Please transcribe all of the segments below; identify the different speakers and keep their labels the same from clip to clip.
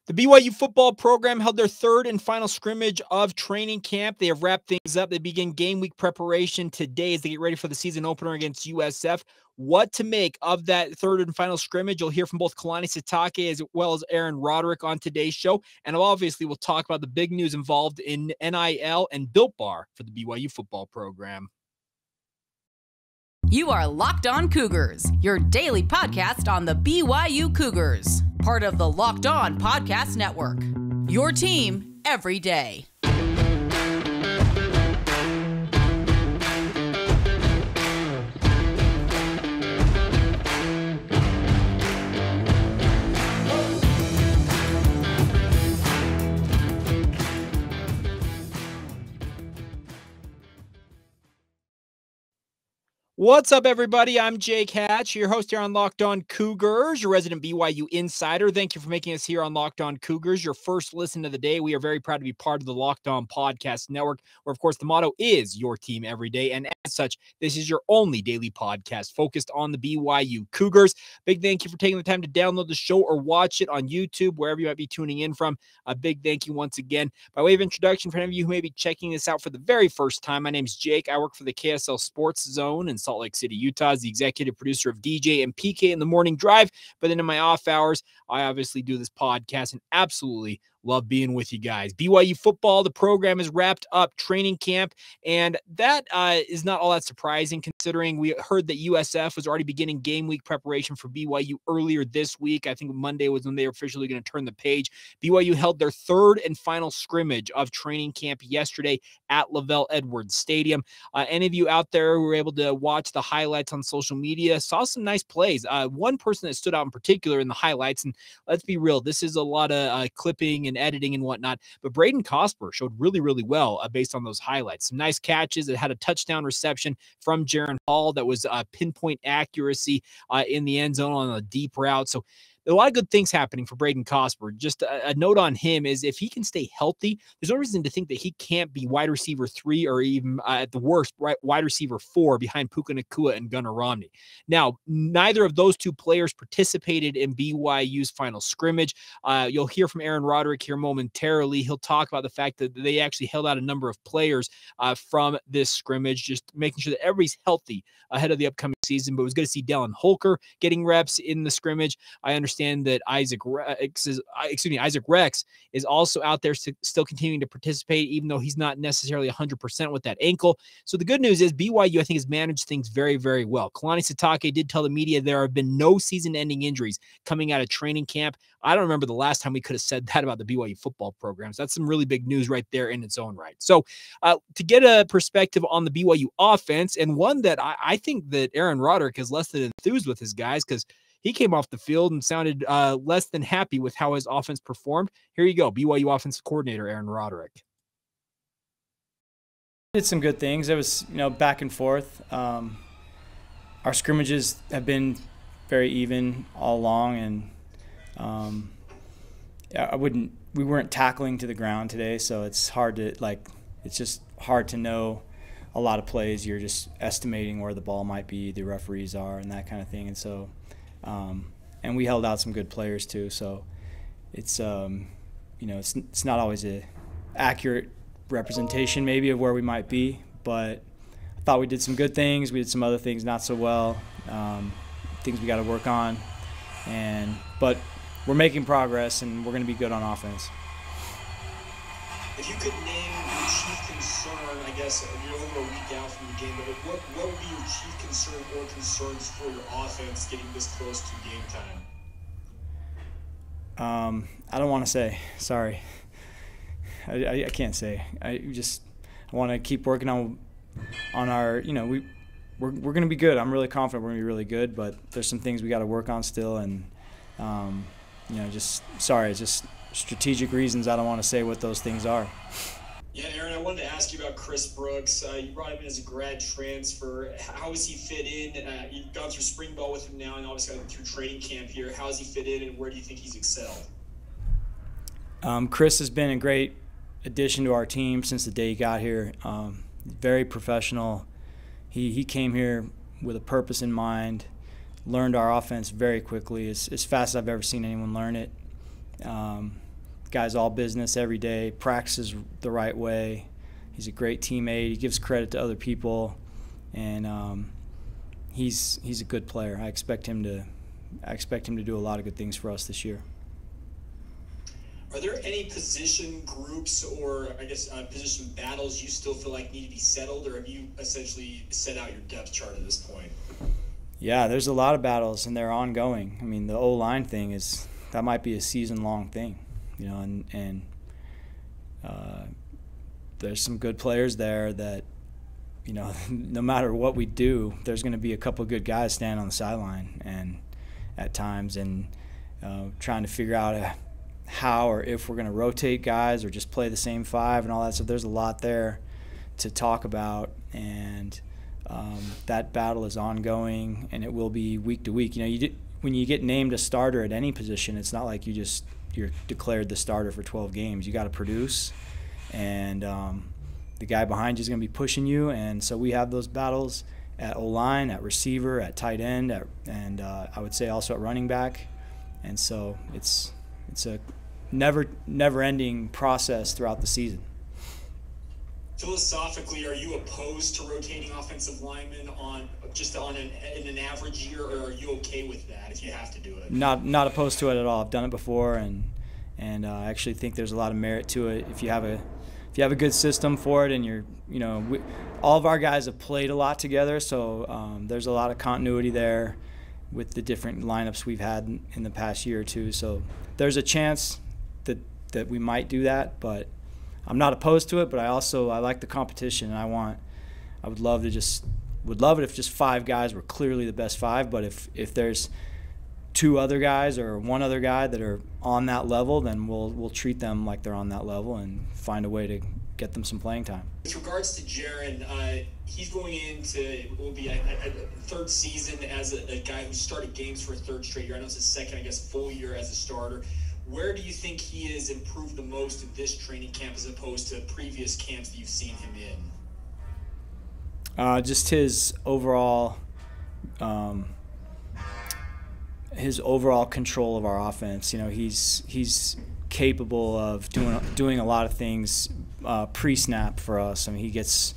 Speaker 1: The BYU football program held their third and final scrimmage of training camp. They have wrapped things up. They begin game week preparation today as they get ready for the season opener against USF. What to make of that third and final scrimmage, you'll hear from both Kalani Sitake as well as Aaron Roderick on today's show. And obviously, we'll talk about the big news involved in NIL and Built Bar for the BYU football program.
Speaker 2: You are Locked On Cougars, your daily podcast on the BYU Cougars, part of the Locked On Podcast Network, your team every day.
Speaker 1: What's up, everybody? I'm Jake Hatch, your host here on Locked On Cougars, your resident BYU insider. Thank you for making us here on Locked On Cougars, your first listen of the day. We are very proud to be part of the Locked On Podcast Network, where, of course, the motto is your team every day. And as such, this is your only daily podcast focused on the BYU Cougars. Big thank you for taking the time to download the show or watch it on YouTube, wherever you might be tuning in from. A big thank you once again. By way of introduction, for any of you who may be checking this out for the very first time, my name is Jake. I work for the KSL Sports Zone in Salt Lake City, Utah, as the executive producer of DJ and PK in the Morning Drive. But then in my off hours, I obviously do this podcast and absolutely love being with you guys. BYU football, the program is wrapped up training camp, and that is not all that surprising considering we heard that USF was already beginning game week preparation for BYU earlier this week. I think Monday was when they were officially going to turn the page. BYU held their third and final scrimmage of training camp yesterday at LaVell Edwards Stadium. Any of you out there who were able to watch the highlights on social media saw some nice plays. One person that stood out in particular in the highlights, and let's be real, this is a lot of clipping and editing and whatnot, but Braden Kosper showed really, really well based on those highlights. Some nice catches. It had a touchdown reception from Jaron Hall that was pinpoint accuracy in the end zone on a deep route. So a lot of good things happening for Braden Kosper. Just a note on him is if he can stay healthy, there's no reason to think that he can't be wide receiver 3 or even at the worst, wide receiver 4 behind Puka Nacua and Gunnar Romney. Now, neither of those two players participated in BYU's final scrimmage. You'll hear from Aaron Roderick here momentarily. He'll talk about the fact that they actually held out a number of players from this scrimmage, just making sure that everybody's healthy ahead of the upcoming season. But it was good to see Dallin Holker getting reps in the scrimmage. I understand that Isaac Rex is also out there still continuing to participate, even though he's not necessarily 100% with that ankle. So the good news is BYU, I think, has managed things very, very well. Kalani Sitake did tell the media there have been no season-ending injuries coming out of training camp. I don't remember the last time we could have said that about the BYU football programs. That's some really big news right there in its own right. So to get a perspective on the BYU offense, and one that I think that Aaron Roderick is less than enthused with his guys, because he came off the field and sounded less than happy with how his offense performed. Here you go, BYU offensive coordinator Aaron Roderick.
Speaker 3: Did some good things. It was, back and forth. Our scrimmages have been very even all along, and we weren't tackling to the ground today, so it's hard to it's just hard to know a lot of plays. You're just estimating where the ball might be, the referees are, and that kind of thing, and so. And we held out some good players too, so it's it's not always a accurate representation maybe of where we might be, but I thought we did some good things. We did some other things not so well, things we got to work on, but we're making progress and we're going to be good on offense.
Speaker 4: If you could name your chief concern, I guess you're over a week out from the game, but what would be your chief concern or concerns for your offense getting this close to game time?
Speaker 3: I don't want to say. Sorry. I can't say. I want to keep working on our, we're going to be good. I'm really confident we're going to be really good, but there's some things we got to work on still, and it's just strategic reasons. I don't want to say what those things are.
Speaker 4: Yeah, Aaron, I wanted to ask you about Chris Brooks. You brought him in as a grad transfer. How has he fit in? You've gone through spring ball with him now and obviously gone through training camp here. How has he fit in, and where do you think he's excelled?
Speaker 3: Chris has been a great addition to our team since the day he got here. Very professional. He came here with a purpose in mind, learned our offense very quickly, as fast as I've ever seen anyone learn it. guy's all business every day, practices the right way. He's a great teammate. He gives credit to other people, and he's a good player. I expect him to do a lot of good things for us this year.
Speaker 4: Are there any position groups or, I guess, position battles you still feel like need to be settled, or have you essentially set out your depth chart at this point?
Speaker 3: Yeah, there's a lot of battles, and they're ongoing. I mean, the O-line thing that might be a season-long thing, and there's some good players there that, no matter what we do, there's going to be a couple of good guys standing on the sideline and at times, and trying to figure out how or if we're going to rotate guys or just play the same five and all that stuff. There's a lot there to talk about, and that battle is ongoing, and it will be week to week. When you get named a starter at any position, it's not like you're declared the starter for 12 games. You got to produce, and the guy behind you is going to be pushing you, and so we have those battles at O-line, at receiver, at tight end, and I would say also at running back. And so it's a never-ending process throughout the season.
Speaker 4: Philosophically, are you opposed to rotating offensive linemen in an average year, or are you okay with that if you have to do it?
Speaker 3: Not opposed to it at all. I've done it before, and I actually think there's a lot of merit to it if you have a good system for it, and all of our guys have played a lot together, so there's a lot of continuity there with the different lineups we've had in the past year or two. So there's a chance that we might do that, but I'm not opposed to it. But I like the competition, and I would love it if just five guys were clearly the best five. But if there's two other guys or one other guy that are on that level, then we'll treat them like they're on that level and find a way to get them some playing time.
Speaker 4: With regards to Jaren, he's going into what will be a third season as a guy who started games for a third straight year. I know it's his second, full year as a starter. Where do you think he has improved the most in this training camp as opposed to previous camps that you've seen him in?
Speaker 3: Just his overall control of our offense. He's capable of doing a lot of things pre-snap for us. I mean, he gets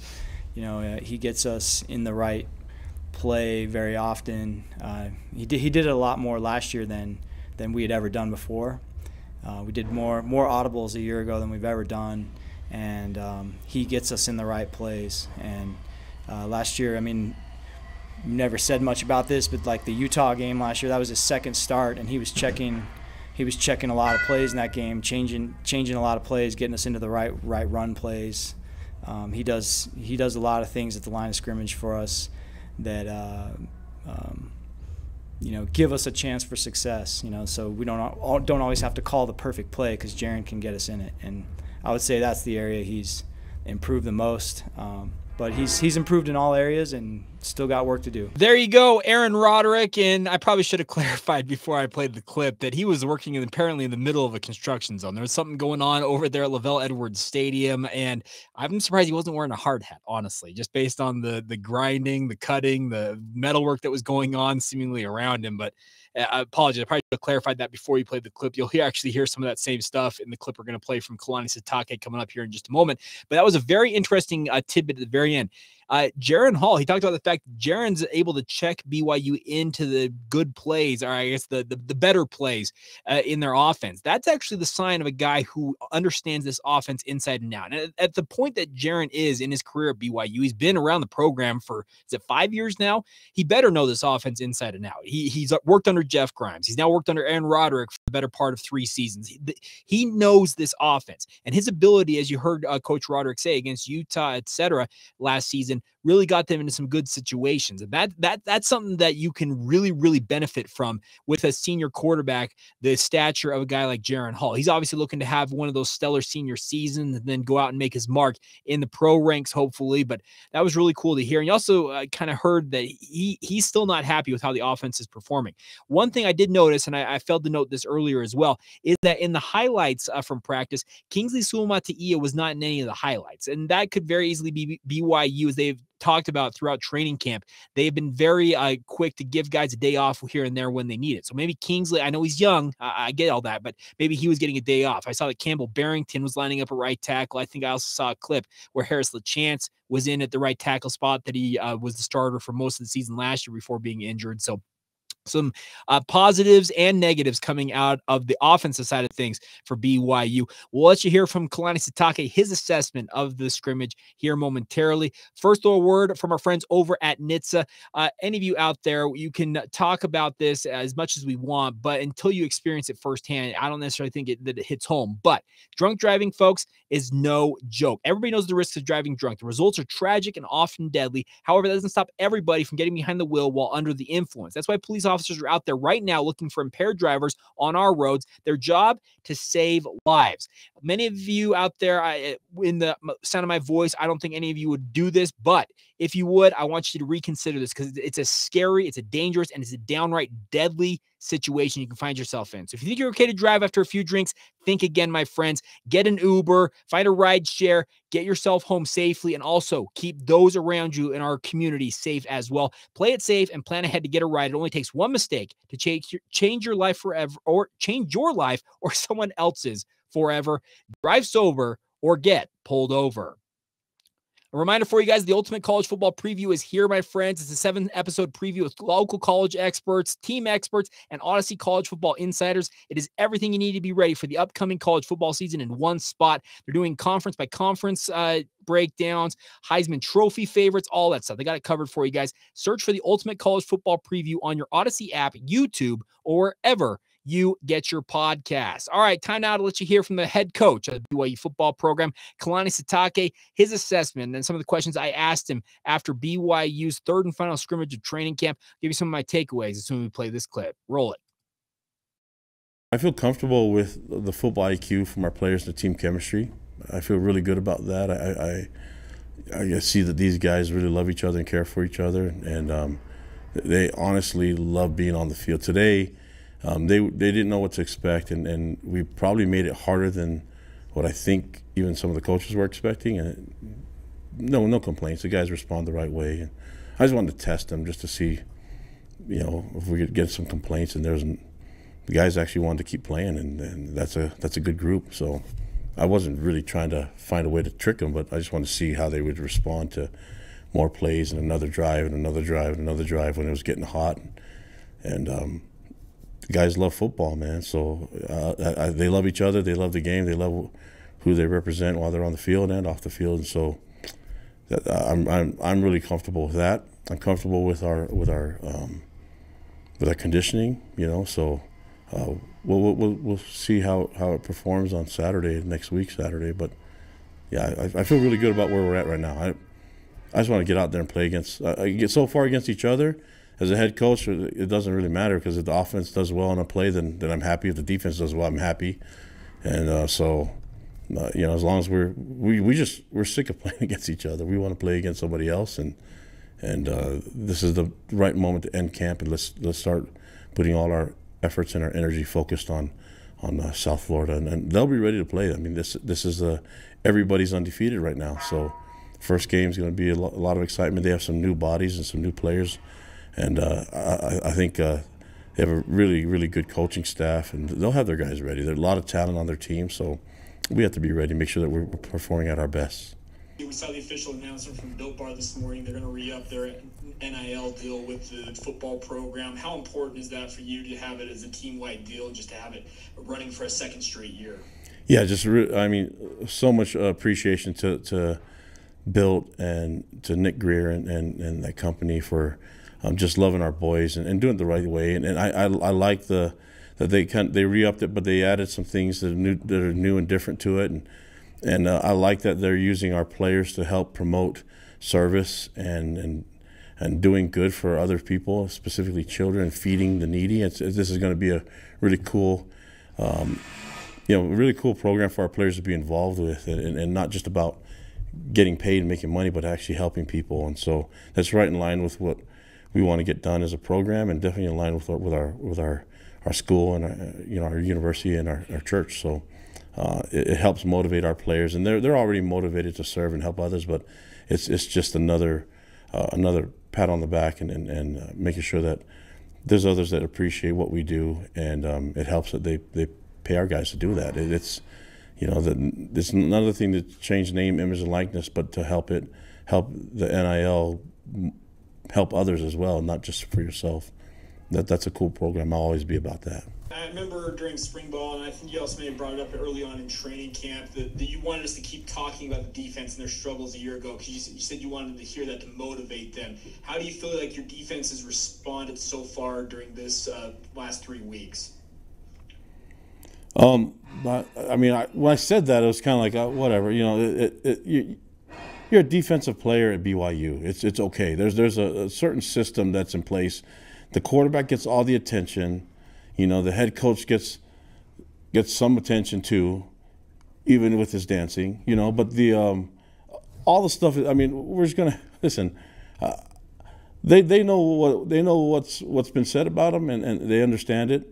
Speaker 3: us in the right play very often. He did it a lot more last year than we had ever done before. We did more audibles a year ago than we've ever done, and he gets us in the right plays. And last year, I mean, never said much about this, but like the Utah game last year, that was his second start, and he was checking a lot of plays in that game, changing a lot of plays, getting us into the right run plays. He does a lot of things at the line of scrimmage for us that give us a chance for success. So we don't always have to call the perfect play because Jaren can get us in it. And I would say that's the area he's improved the most. But he's improved in all areas and still got work to do.
Speaker 1: There you go, Aaron Roderick. And I probably should have clarified before I played the clip that he was working apparently in the middle of a construction zone. There was something going on over there at LaVell Edwards Stadium, and I'm surprised he wasn't wearing a hard hat, honestly, just based on the grinding, the cutting, the metalwork that was going on seemingly around him. But I apologize. I probably should have clarified that before you played the clip. You'll actually hear some of that same stuff in the clip we're going to play from Kalani Sitake coming up here in just a moment. But that was a very interesting tidbit at the very end. Jaren Hall, he talked about the fact that Jaren's able to check BYU into the good plays, or I guess the better plays in their offense. That's actually the sign of a guy who understands this offense inside and out. And at the point that Jaren is in his career at BYU, he's been around the program for, 5 years now? He better know this offense inside and out. He's worked under Jeff Grimes. He's now worked under Aaron Roderick for the better part of 3 seasons. He knows this offense. And his ability, as you heard Coach Roderick say, against Utah, etc., last season, really got them into some good situations. And that's something that you can really, really benefit from with a senior quarterback, the stature of a guy like Jaren Hall. He's obviously looking to have one of those stellar senior seasons and then go out and make his mark in the pro ranks, hopefully. But that was really cool to hear. And you also kind of heard that he's still not happy with how the offense is performing. One thing I did notice, and I failed to note this earlier as well, is that in the highlights from practice, Kingsley Suamataia was not in any of the highlights. And that could very easily be BYU, as they've talked about throughout training camp, they've been very quick to give guys a day off here and there when they need it. So maybe Kingsley, I know he's young, I get all that, but maybe he was getting a day off. I saw that Campbell Barrington was lining up a right tackle. I think I also saw a clip where Harris LaChance was in at the right tackle spot that he was the starter for most of the season last year before being injured. So some positives and negatives coming out of the offensive side of things for BYU. We'll let you hear from Kalani Sitake, his assessment of the scrimmage here momentarily. First, a word from our friends over at NHTSA. Any of you out there, you can talk about this as much as we want, but until you experience it firsthand, I don't necessarily think that it hits home. But drunk driving, folks, is no joke. Everybody knows the risks of driving drunk. The results are tragic and often deadly. However, that doesn't stop everybody from getting behind the wheel while under the influence. That's why police officers are out there right now looking for impaired drivers on our roads. Their job to save lives. Many of you out there, in the sound of my voice, I don't think any of you would do this, but if you would, I want you to reconsider this because it's a scary, it's a dangerous, and it's a downright deadly situation you can find yourself in. So if you think you're okay to drive after a few drinks, think again, my friends. Get an Uber, find a ride share, get yourself home safely, and also keep those around you in our community safe as well. Play it safe and plan ahead to get a ride. It only takes one mistake to change your life forever, or change your life or someone else's forever. Drive sober or get pulled over. A reminder for you guys, the Ultimate College Football Preview is here, my friends. It's a 7-episode preview with local college experts, team experts, and Odyssey College Football insiders. It is everything you need to be ready for the upcoming college football season in one spot. They're doing conference by conference breakdowns, Heisman Trophy favorites, all that stuff. They got it covered for you guys. Search for the Ultimate College Football Preview on your Odyssey app, YouTube, or wherever you get your podcasts. All right, time now to let you hear from the head coach of the BYU football program, Kalani Sitake, his assessment, and some of the questions I asked him after BYU's third and final scrimmage of training camp. I'll give you some of my takeaways as soon as we play this clip. Roll it.
Speaker 5: I feel comfortable with the football IQ from our players and the team chemistry. I feel really good about that. I see that these guys really love each other and care for each other, and they honestly love being on the field. Today, they didn't know what to expect, and we probably made it harder than what I think even some of the coaches were expecting. And no complaints. The guys respond the right way. And I just wanted to test them just to see, if we could get some complaints. And the guys actually wanted to keep playing, and that's a good group. So I wasn't really trying to find a way to trick them, but I just wanted to see how they would respond to more plays and another drive and another drive and another drive when it was getting hot. And the guys love football, man. So they love each other. They love the game. They love who they represent while they're on the field and off the field. And so I'm really comfortable with that. I'm comfortable with our conditioning. So we'll see how it performs on next week Saturday. But yeah, I feel really good about where we're at right now. I just want to get out there and play against. Get so far against each other. As a head coach, it doesn't really matter because if the offense does well on a play, then I'm happy. If the defense does well, I'm happy. And as long as we're sick of playing against each other, we want to play against somebody else. And this is the right moment to end camp, and let's start putting all our efforts and our energy focused on South Florida, and they'll be ready to play. I mean, this is everybody's undefeated right now, so first game is going to be a lot of excitement. They have some new bodies and some new players. And I think they have a really, really good coaching staff, and they'll have their guys ready. There's a lot of talent on their team, so we have to be ready, make sure that we're performing at our best.
Speaker 4: We saw the official announcement from Built Bar this morning. They're going to re-up their NIL deal with the football program. How important is that for you to have it as a team-wide deal and just to have it running for a second straight year? Yeah,
Speaker 5: so much appreciation to Built and to Nick Greer and that company for just loving our boys and doing it the right way. And I like that they re-upped it, but they added some things that are new and different to it. And I like that they're using our players to help promote service and doing good for other people, specifically children, and feeding the needy. This is going to be a really cool, really cool program for our players to be involved with, and not just about getting paid and making money, but actually helping people. And so that's right in line with what we want to get done as a program, and definitely in line with our school and our university and our church. So it helps motivate our players, and they're already motivated to serve and help others. But it's just another another pat on the back and making sure that there's others that appreciate what we do, and it helps that they pay our guys to do that. It's it's another thing to change name, image, and likeness, but to help the NIL help others as well, not just for yourself. That's a cool program. I'll always be about that.
Speaker 4: I remember during spring ball, and I think you also may have brought it up early on in training camp, that you wanted us to keep talking about the defense and their struggles a year ago, because you said you wanted to hear that to motivate them. How do you feel like your defense has responded so far during this last 3 weeks?
Speaker 5: But, I mean, when I said that, it was kind of like, whatever. You're a defensive player at BYU. It's okay. There's a certain system that's in place. The quarterback gets all the attention. The head coach gets some attention too, even with his dancing. But all the stuff. I mean, we're just gonna listen. They know what's been said about them, and they understand it.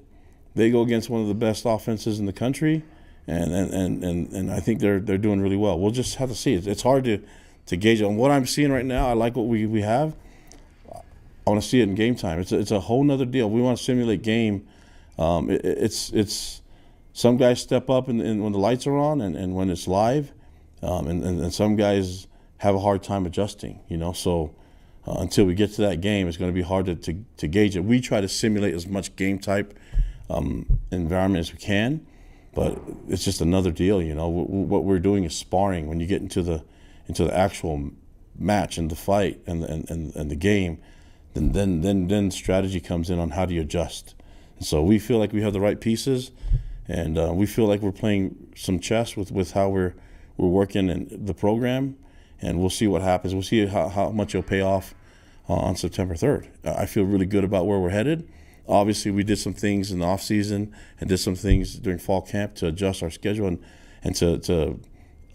Speaker 5: They go against one of the best offenses in the country, and I think they're doing really well. We'll just have to see. It's hard to gauge on what I'm seeing right now. I like what we have. I want to see it in game time. It's a whole nother deal. We want to simulate game. It's some guys step up and when the lights are on and when it's live, and some guys have a hard time adjusting. So until we get to that game, it's going to be hard to gauge it. We try to simulate as much game type environment as we can, but it's just another deal. What we're doing is sparring. When you get into the actual match and the fight and the game, then strategy comes in on how do you adjust. And so we feel like we have the right pieces, and we feel like we're playing some chess with how we're working in the program, and we'll see what happens. We'll see how much it'll pay off on September 3rd. I feel really good about where we're headed. Obviously, we did some things in the off season and did some things during fall camp to adjust our schedule and to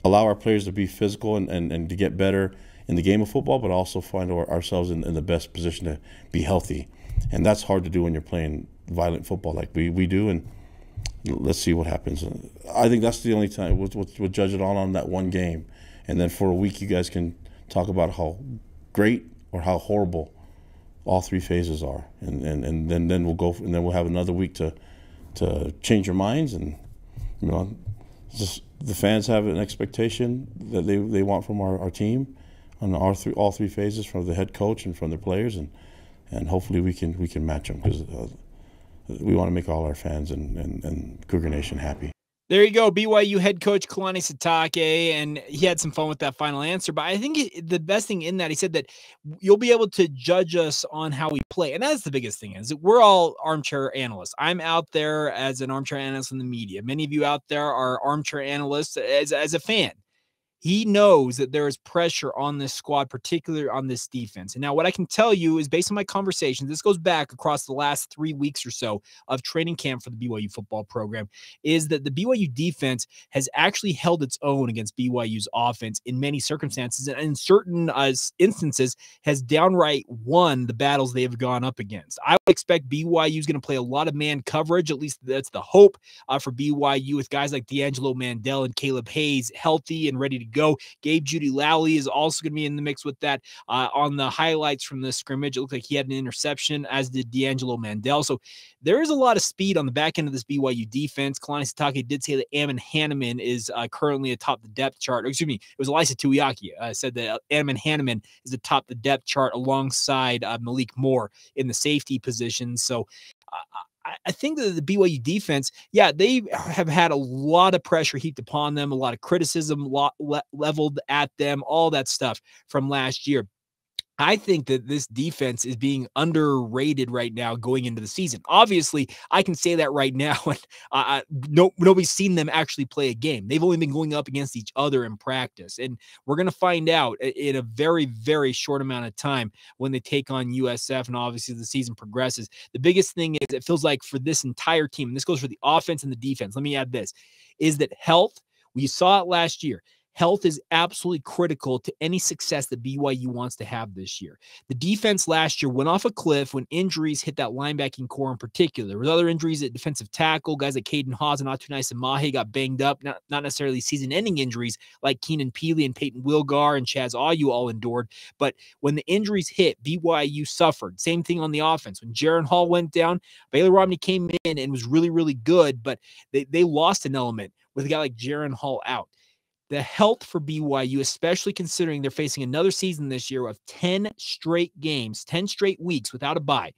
Speaker 5: allow our players to be physical and to get better in the game of football, but also find ourselves in the best position to be healthy. And that's hard to do when you're playing violent football like we do, and let's see what happens. I think that's the only time we'll judge it all on that one game, and then for a week you guys can talk about how great or how horrible all 3 phases are, and then we'll go, and then we'll have another week to change your minds, and just the fans have an expectation that they want from our team on all 3 phases, from the head coach and from the players, and hopefully we can match them, because we want to make all our fans and Cougar Nation happy.
Speaker 1: There you go, BYU head coach Kalani Sitake, and he had some fun with that final answer. But I think the best thing in that, he said that you'll be able to judge us on how we play, and that's the biggest thing. Is that we're all armchair analysts. I'm out there as an armchair analyst in the media. Many of you out there are armchair analysts as a fan. He knows that there is pressure on this squad, particularly on this defense. And now what I can tell you is, based on my conversations, this goes back across the last 3 weeks or so of training camp for the BYU football program, is that the BYU defense has actually held its own against BYU's offense in many circumstances, and in certain instances has downright won the battles they have gone up against. I would expect BYU is going to play a lot of man coverage. At least that's the hope for BYU, with guys like D'Angelo Mandel and Caleb Hayes healthy and ready to go. Gabe Judy Lowley is also going to be in the mix with that. On the highlights from the scrimmage, it looked like he had an interception, as did D'Angelo Mandel. So there is a lot of speed on the back end of this BYU defense. Kalani Sitake did say that Ammon Hanneman is currently atop the depth chart. Or, excuse me, it was Elisa Tuiaki said that Ammon Hanneman is atop the depth chart alongside Malik Moore in the safety position. So I think that the BYU defense, they have had a lot of pressure heaped upon them, a lot of criticism leveled at them, all that stuff from last year. I think that this defense is being underrated right now going into the season. Obviously, I can say that right now, and nobody's seen them actually play a game. They've only been going up against each other in practice, and we're going to find out in a very, very short amount of time when they take on USF, and obviously the season progresses. The biggest thing is, it feels like for this entire team, and this goes for the offense and the defense, let me add this, is that health, we saw it last year. Health is absolutely critical to any success that BYU wants to have this year. The defense last year went off a cliff when injuries hit that linebacking core in particular. There was other injuries at defensive tackle. Guys like Caden Haas and Atunice Mahe got banged up, not necessarily season-ending injuries like Keenan Peely and Peyton Wilgar and Chaz Ayu all endured. But when the injuries hit, BYU suffered. Same thing on the offense. When Jaron Hall went down, Baylor Romney came in and was really, really good, but they lost an element with a guy like Jaron Hall out. The health for BYU, especially considering they're facing another season this year of 10 straight games, 10 straight weeks without a bye.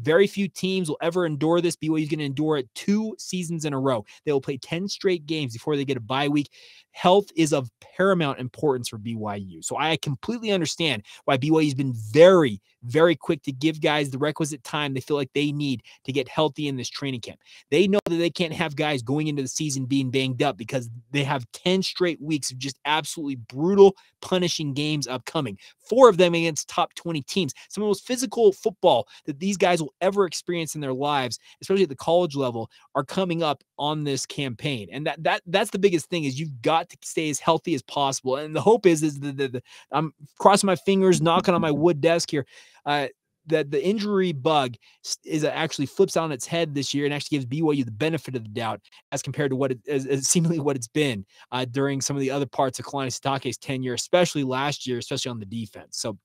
Speaker 1: Very few teams will ever endure this. BYU is going to endure it 2 seasons in a row. They will play 10 straight games before they get a bye week. Health is of paramount importance for BYU. So I completely understand why BYU has been very, very quick to give guys the requisite time they feel like they need to get healthy in this training camp. They know that they can't have guys going into the season being banged up because they have 10 straight weeks of just absolutely brutal, punishing games upcoming. 4 of them against top 20 teams. Some of the most physical football that these guys will ever experience in their lives, especially at the college level, are coming up on this campaign. And that's the biggest thing, is you've got to stay as healthy as possible. And the hope is that I'm crossing my fingers, knocking on my wood desk here, that the injury bug is actually flips on its head this year and actually gives BYU the benefit of the doubt as compared to what it is seemingly what it's been during some of the other parts of Kalani Sitake's tenure, especially last year, especially on the defense. So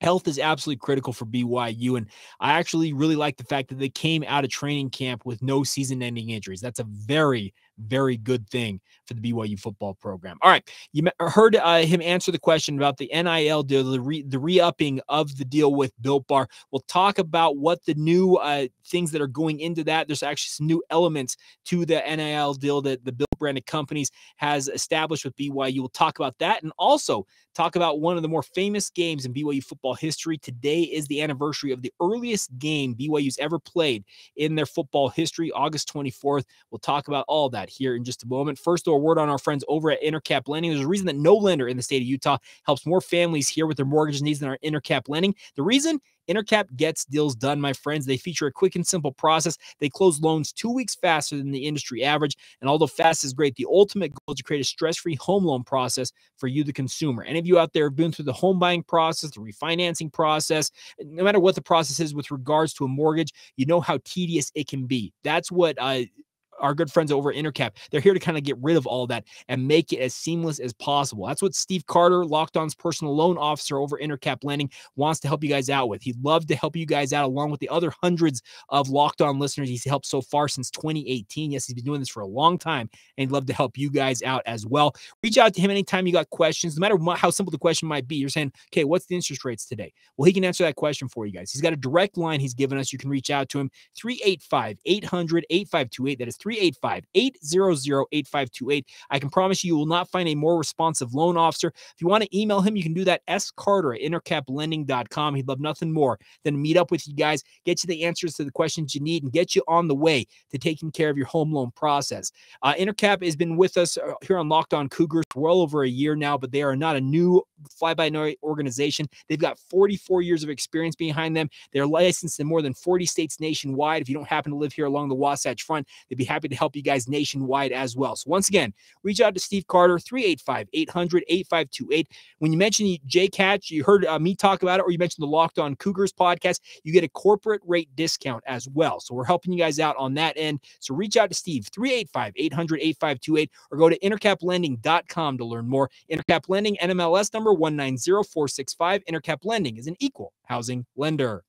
Speaker 1: health is absolutely critical for BYU, and I actually really like the fact that they came out of training camp with no season-ending injuries. That's a very, very good thing for the BYU football program. All right, you heard him answer the question about the NIL deal, the re-upping of the deal with Built Bar. We'll talk about what the new things that are going into that. There's actually some new elements to the NIL deal that the Built branded companies has established with BYU. We'll talk about that, and also talk about one of the more famous games in BYU football history. Today is the anniversary of the earliest game BYU's ever played in their football history, August 24th. We'll talk about all that here in just a moment. First, a word on our friends over at Intercap Lending. There's a reason that no lender in the state of Utah helps more families here with their mortgage needs than our Intercap Lending. The reason? Intercap gets deals done, my friends. They feature a quick and simple process. They close loans 2 weeks faster than the industry average. And although fast is great, the ultimate goal is to create a stress-free home loan process for you, the consumer. Any of you out there have been through the home buying process, the refinancing process, no matter what the process is with regards to a mortgage, you know how tedious it can be. That's what our good friends over at Intercap, they're here to kind of get rid of all that and make it as seamless as possible. That's what Steve Carter, Locked On's personal loan officer over Intercap Lending, wants to help you guys out with. He'd love to help you guys out along with the other hundreds of Locked On listeners he's helped so far since 2018. Yes, he's been doing this for a long time, and he'd love to help you guys out as well. Reach out to him anytime you got questions, no matter how simple the question might be. You're saying, okay, what's the interest rates today? Well, he can answer that question for you guys. He's got a direct line he's given us. You can reach out to him, 385-800-8528. That is 385-800-8528. I can promise you will not find a more responsive loan officer. If you want to email him, you can do that, scarter@intercaplending.com. He'd love nothing more than to meet up with you guys, get you the answers to the questions you need, and get you on the way to taking care of your home loan process. Intercap has been with us here on Locked On Cougars for well over a year now, but they are not a new fly-by-night organization. They've got 44 years of experience behind them. They're licensed in more than 40 states nationwide. If you don't happen to live here along the Wasatch Front, they'd be happy to help you guys nationwide as well. So once again, reach out to Steve Carter, 385-800-8528. When you mention Jake Hatch, you heard me talk about it, or you mentioned the Locked On Cougars podcast, you get a corporate rate discount as well. So we're helping you guys out on that end. So reach out to Steve, 385-800-8528, or go to intercaplending.com to learn more. Intercap Lending, NMLS number 190465. Intercap Lending is an equal housing lender.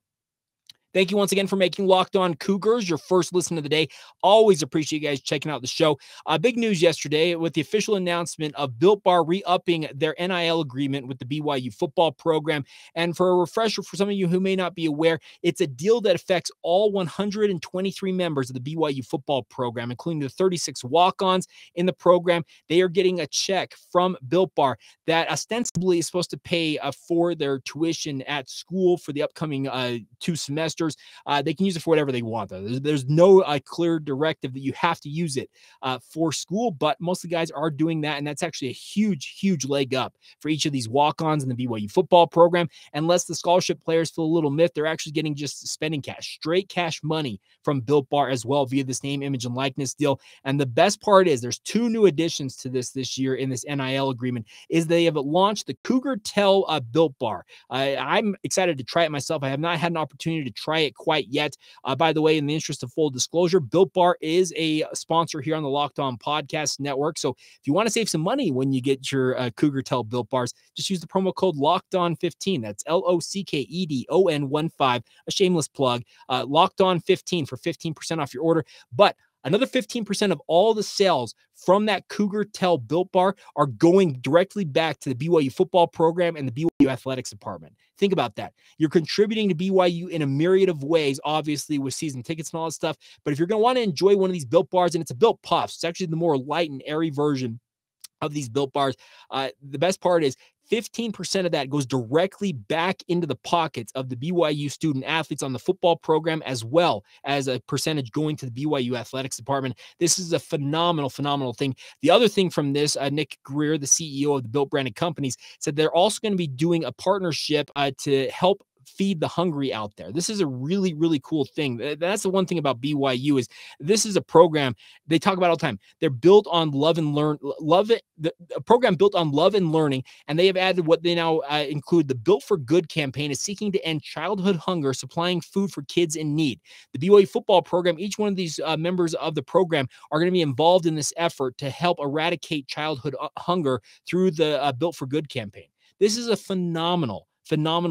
Speaker 1: Thank you once again for making Locked On Cougars your first listen of the day. Always appreciate you guys checking out the show. Big news yesterday with the official announcement of Built Bar re-upping their NIL agreement with the BYU football program. And for a refresher, for some of you who may not be aware, it's a deal that affects all 123 members of the BYU football program, including the 36 walk-ons in the program. They are getting a check from Built Bar that ostensibly is supposed to pay for their tuition at school for the upcoming 2 semesters. sponsors, they can use it for whatever they want. Though there's no clear directive that you have to use it for school, but most of the guys are doing that, and that's actually a huge leg up for each of these walk-ons in the BYU football program. Unless the scholarship players feel a little miffed, they're actually getting just spending cash, straight cash money from Built Bar as well via this name, image, and likeness deal. And the best part is there's 2 new additions to this year in this NIL agreement is they have launched the Cougar Tell Built Bar. I'm excited to try it myself. I have not had an opportunity to try it quite yet. By the way, in the interest of full disclosure, Built Bar is a sponsor here on the Locked On Podcast Network. So if you want to save some money when you get your Cougar Tell Built Bars, just use the promo code LOCKEDON15. That's LOCKEDON15, a shameless plug. Locked On 15 for 15% off your order. But another 15% of all the sales from that Cougar Tell Built Bar are going directly back to the BYU football program and the BYU athletics department. Think about that. You're contributing to BYU in a myriad of ways, obviously with season tickets and all that stuff. But if you're going to want to enjoy one of these Built Bars, and it's a Built Puffs, it's actually the more light and airy version of these Built Bars. The best part is 15% of that goes directly back into the pockets of the BYU student athletes on the football program, as well as a percentage going to the BYU athletics department. This is a phenomenal thing. The other thing from this, Nick Greer, the CEO of the Built branded companies, said they're also going to be doing a partnership to help feed the hungry out there. This is a really cool thing. That's the one thing about BYU is this is a program they talk about all the time. They're built on a program built on love and learning, and they have added what they now include the Built for Good campaign is seeking to end childhood hunger, supplying food for kids in need. The BYU football program, each one of these members of the program are going to be involved in this effort to help eradicate childhood hunger through the Built for Good campaign. This is a phenomenal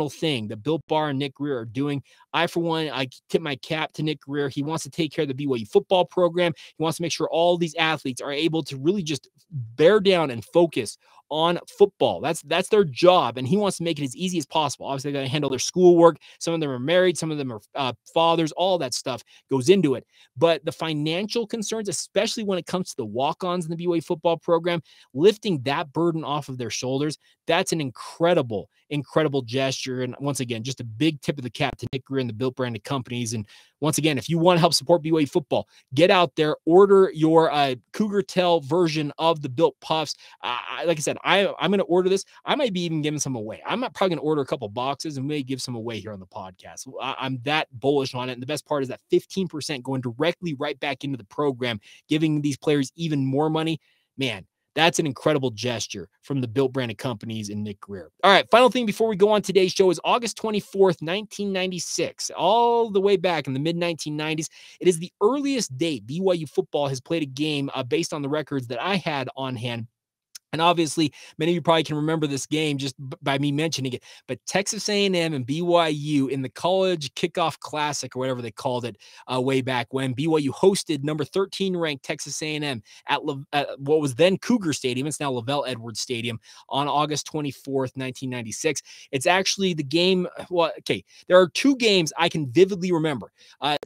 Speaker 1: thing that Built Bar and Nick Greer are doing. I, for one, I tip my cap to Nick Greer. He wants to take care of the BYU football program. He wants to make sure all these athletes are able to really just bear down and focus on football. That's their job, and he wants to make it as easy as possible. Obviously, they got to handle their schoolwork. Some of them are married. Some of them are fathers. All that stuff goes into it. But the financial concerns, especially when it comes to the walk-ons in the BYU football program, lifting that burden off of their shoulders, that's an incredible gesture. And once again, just a big tip of the cap to Nick Greer and the Built branded companies. And once again, if you want to help support BYU football, get out there, order your Cougar Tell version of the Built Puffs. Like I said, I'm going to order this. I might be even giving some away. I'm probably going to order a couple boxes and may give some away here on the podcast. I'm that bullish on it. And the best part is that 15% going directly right back into the program, giving these players even more money. Man, that's an incredible gesture from the Built branded companies and Nick Greer. All right, final thing before we go on today's show is August 24th, 1996, all the way back in the mid-1990s. It is the earliest date BYU football has played a game based on the records that I had on hand. And obviously, many of you probably can remember this game just by me mentioning it. But Texas A&M and BYU in the College Kickoff Classic, or whatever they called it way back when, BYU hosted number 13 ranked Texas A&M at what was then Cougar Stadium. It's now LaVell Edwards Stadium on August 24th, 1996. It's actually the game. Well, okay, there are 2 games I can vividly remember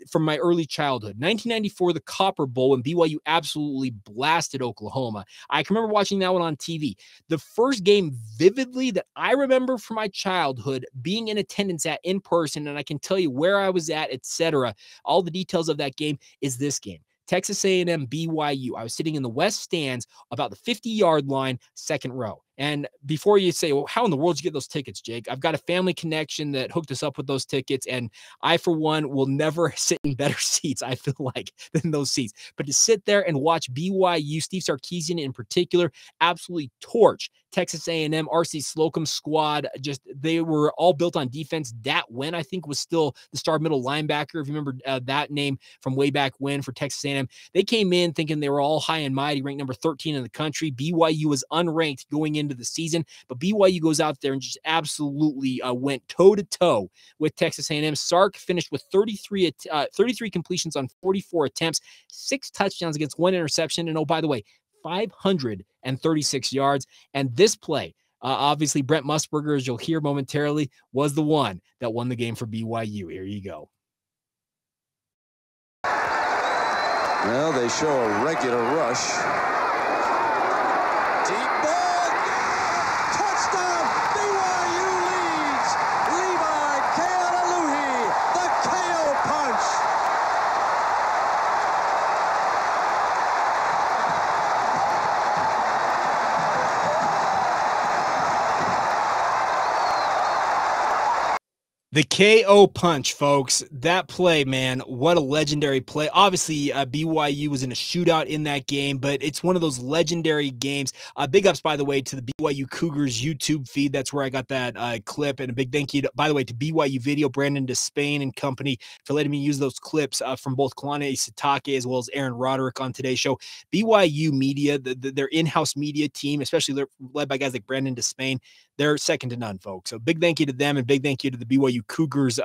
Speaker 1: from my early childhood. 1994, the Copper Bowl, when BYU absolutely blasted Oklahoma. I can remember watching that one on TV. The first game vividly that I remember from my childhood being in attendance at in person, and I can tell you where I was at, etc. All the details of that game is this game. Texas A&M BYU. I was sitting in the west stands about the 50-yard line, second row. And before you say, well, how in the world did you get those tickets, Jake? I've got a family connection that hooked us up with those tickets. And I, for one, will never sit in better seats, I feel like, than those seats. But to sit there and watch BYU, Steve Sarkisian in particular, absolutely torch Texas A&M, R.C. Slocum's squad. Just, they were all built on defense. Dat Wen, I think, was still the star middle linebacker, if you remember that name from way back when for Texas A&M. They came in thinking they were all high and mighty, ranked number 13 in the country. BYU was unranked going into the season, but BYU goes out there and just absolutely went toe-to-toe with Texas A&M. Sark finished with 33 completions on 44 attempts, 6 touchdowns against 1 interception, and oh, by the way, 536 yards. And this play, obviously Brent Musburger, as you'll hear momentarily, was the one that won the game for BYU. Here you go.
Speaker 6: Well, they show a regular rush. Deep ball. Touchdown. BYU leads. Levi Kealaluhi, the KO
Speaker 1: The KO punch, folks. That play, man, what a legendary play. Obviously, BYU was in a shootout in that game, but it's one of those legendary games. Big ups, by the way, to the BYU Cougars YouTube feed. That's where I got that clip. And a big thank you, by the way, to BYU Video, Braden Kosper and company for letting me use those clips from both Kalani Sitake as well as Aaron Roderick on today's show. BYU Media, their in-house media team, especially they're led by guys like Braden Kosper, they're second to none, folks. So big thank you to them and big thank you to the BYU Cougars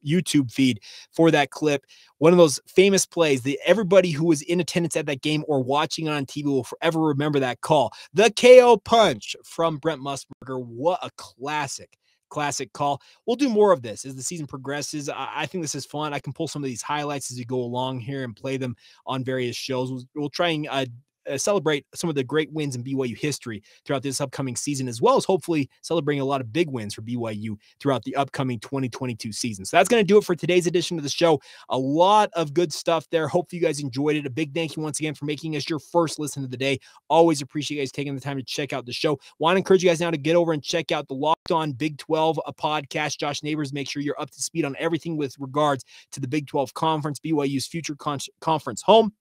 Speaker 1: YouTube feed for that clip. One of those famous plays that everybody who was in attendance at that game or watching on TV will forever remember that call. The KO punch from Brent Musburger. What a classic call. We'll do more of this as the season progresses. I think this is fun. I can pull some of these highlights as we go along here and play them on various shows. We'll try and celebrate some of the great wins in BYU history throughout this upcoming season, as well as hopefully celebrating a lot of big wins for BYU throughout the upcoming 2022 season. So that's going to do it for today's edition of the show. A lot of good stuff there. Hope you guys enjoyed it. A big thank you once again for making us your first listen of the day. Always appreciate you guys taking the time to check out the show. Want to encourage you guys now to get over and check out the Locked On Big 12 podcast. Josh Neighbors, make sure you're up to speed on everything with regards to the Big 12 Conference, BYU's future conference home.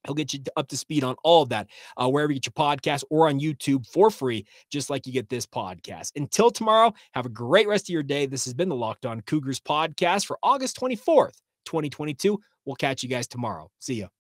Speaker 1: He'll get you up to speed on all of that, wherever you get your podcast or on YouTube for free, just like you get this podcast. Until tomorrow, have a great rest of your day. This has been the Locked On Cougars podcast for August 24th, 2022. We'll catch you guys tomorrow. See ya.